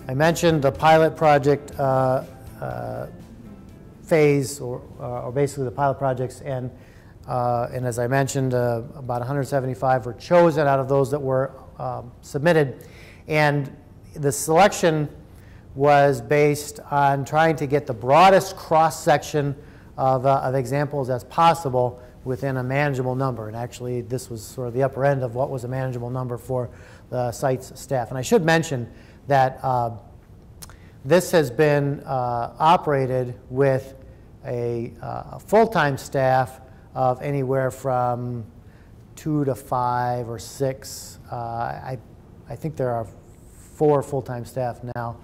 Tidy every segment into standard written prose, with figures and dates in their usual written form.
I mentioned the pilot project phase, or basically the pilot projects, and as I mentioned, about 175 were chosen out of those that were submitted, and the selection was based on trying to get the broadest cross-section of examples as possible within a manageable number. And actually, this was sort of the upper end of what was a manageable number for the site's staff. And I should mention that this has been operated with a full-time staff of anywhere from 2 to 5 or 6. I think there are 4 full-time staff now,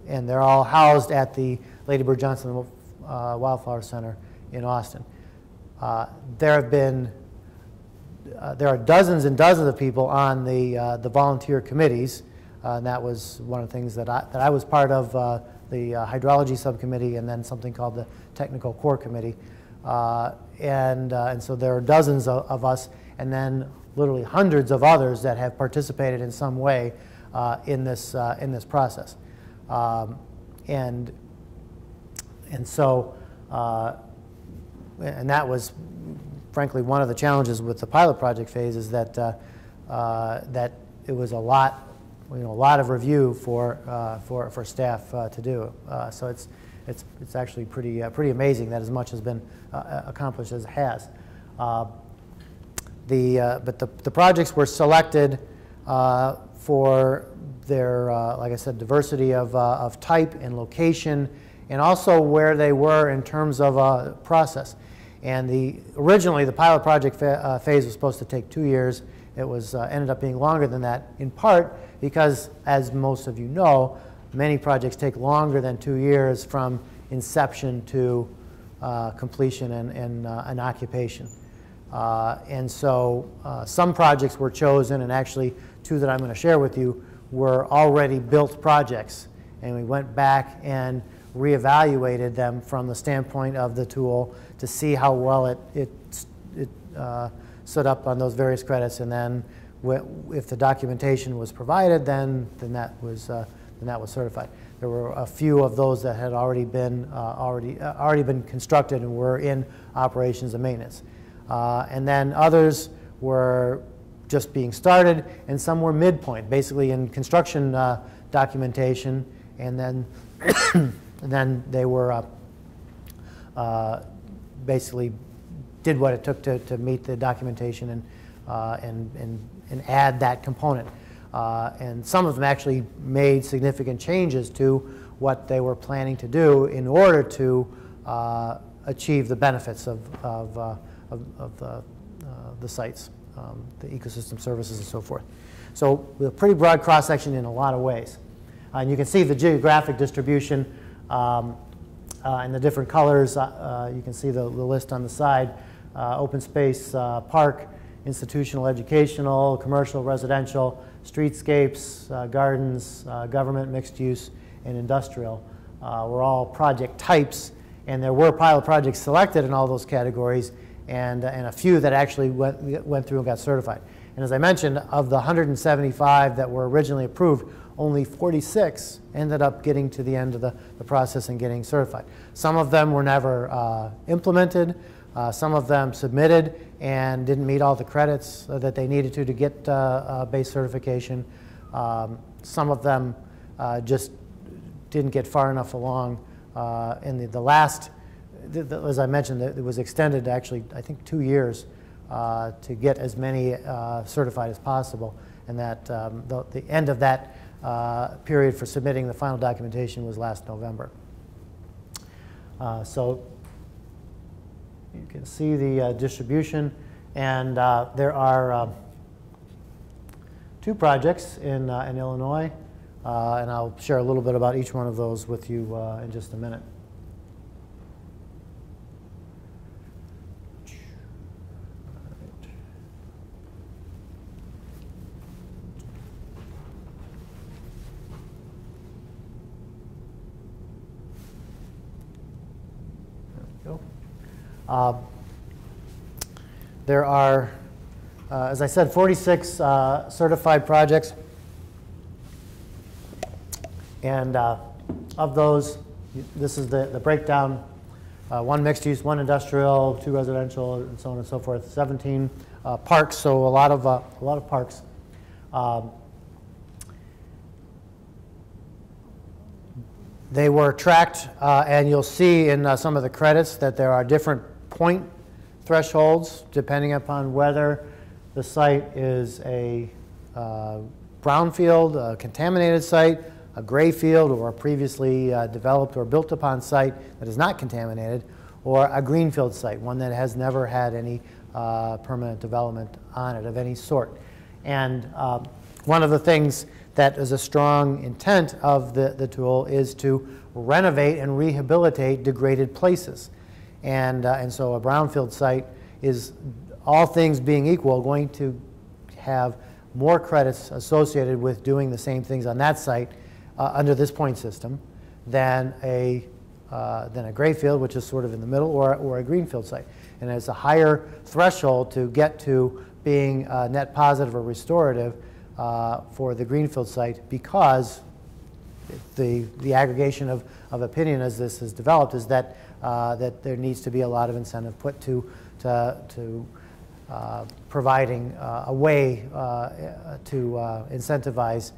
and they're all housed at the Lady Bird Johnson Wildflower Center in Austin. There are dozens and dozens of people on the volunteer committees, and that was one of the things that I was part of, the hydrology subcommittee, and then something called the technical core committee, and so there are dozens of us, and then literally hundreds of others that have participated in some way in this process, and so and that was frankly one of the challenges with the pilot project phase, is that that it was a lot of review for staff to do. So it's actually pretty amazing that as much has been accomplished as it has. But the projects were selected for their, like I said, diversity of type and location, and also where they were in terms of process. And originally the pilot project phase was supposed to take 2 years. It was ended up being longer than that, in part because, as most of you know, many projects take longer than 2 years from inception to completion and occupation. And so some projects were chosen, and actually 2 that I'm going to share with you were already built projects. And we went back and reevaluated them from the standpoint of the tool to see how well it stood up on those various credits, and then if the documentation was provided, then that was certified. There were a few of those that had already been constructed and were in operations and maintenance, and then others were just being started, and some were midpoint, basically in construction documentation, and then then they were basically did what it took to meet the documentation and add that component. And some of them actually made significant changes to what they were planning to do in order to achieve the benefits of the sites, the ecosystem services and so forth. So a pretty broad cross-section in a lot of ways. And you can see the geographic distribution and the different colors. You can see the list on the side. Open space, park, institutional, educational, commercial, residential, streetscapes, gardens, government, mixed use, and industrial were all project types, and there were pilot projects selected in all those categories, and a few that actually went through and got certified. And as I mentioned, of the 175 that were originally approved, only 46 ended up getting to the end of the process and getting certified. Some of them were never implemented. Some of them submitted and didn't meet all the credits that they needed to get base certification. Some of them just didn't get far enough along. In the last, as I mentioned, it was extended actually, I think, 2 years to get as many certified as possible. And that the end of that period for submitting the final documentation was last November. So you can see the distribution, and there are 2 projects in Illinois, and I'll share a little bit about each one of those with you in just a minute. There are, as I said, 46 certified projects. And of those, this is the breakdown. 1 mixed use, 1 industrial, 2 residential, and so on and so forth. 17 parks, so a lot of parks. They were tracked, and you'll see in some of the credits that there are different point thresholds depending upon whether the site is a brownfield, a contaminated site, a gray field, or a previously developed or built upon site that is not contaminated, or a greenfield site, one that has never had any permanent development on it of any sort. And one of the things that is a strong intent of the tool is to renovate and rehabilitate degraded places. And so a brownfield site is, all things being equal, going to have more credits associated with doing the same things on that site under this point system than a gray field, which is sort of in the middle, or a greenfield site. And it's a higher threshold to get to being net positive or restorative for the greenfield site, because the aggregation of opinion as this is developed is that that there needs to be a lot of incentive put to providing a way to incentivize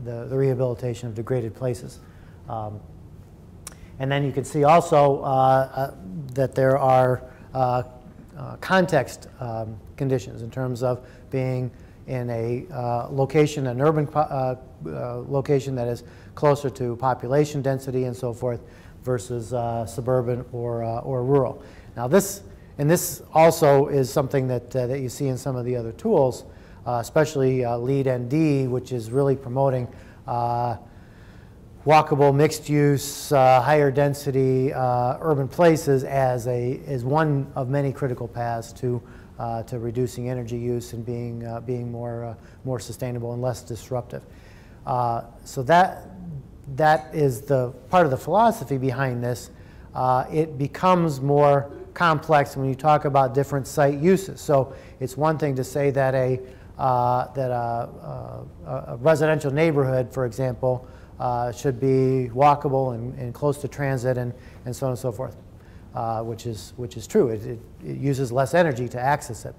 the rehabilitation of degraded places. And then you can see also that there are context conditions in terms of being in a location, an urban location that is closer to population density and so forth, versus suburban or rural. Now this also is something that you see in some of the other tools, especially LEED ND, which is really promoting walkable, mixed use, higher density urban places as one of many critical paths to reducing energy use and being more sustainable and less disruptive. So that is the part of the philosophy behind this. It becomes more complex when you talk about different site uses. So it's one thing to say that a residential neighborhood, for example, should be walkable and close to transit and so on and so forth, which is true. It uses less energy to access it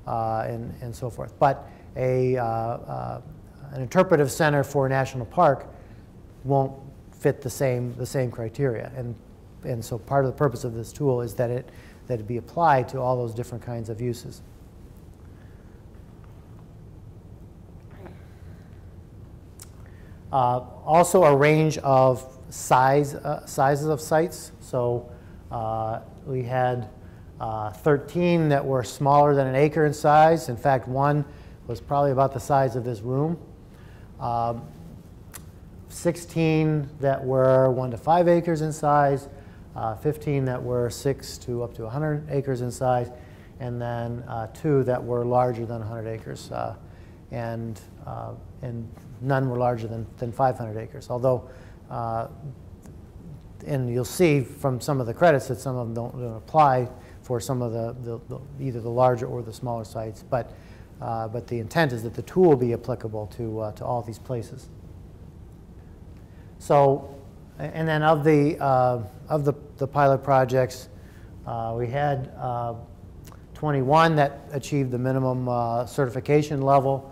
and so forth. But an interpretive center for a national park won't fit the same criteria, and so part of the purpose of this tool is that it be applied to all those different kinds of uses. Also a range of sizes of sites. So we had 13 that were smaller than an acre in size. In fact, one was probably about the size of this room. 16 that were 1 to 5 acres in size, 15 that were 6 to up to 100 acres in size, and then 2 that were larger than 100 acres, and none were larger than 500 acres. Although, and you'll see from some of the credits that some of them don't apply for some of either the larger or the smaller sites, but the intent is that the tool be applicable to all these places. So, and then of the pilot projects, we had 21 that achieved the minimum certification level,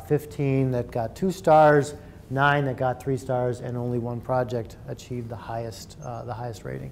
15 that got 2 stars, 9 that got 3 stars, and only 1 project achieved the highest rating.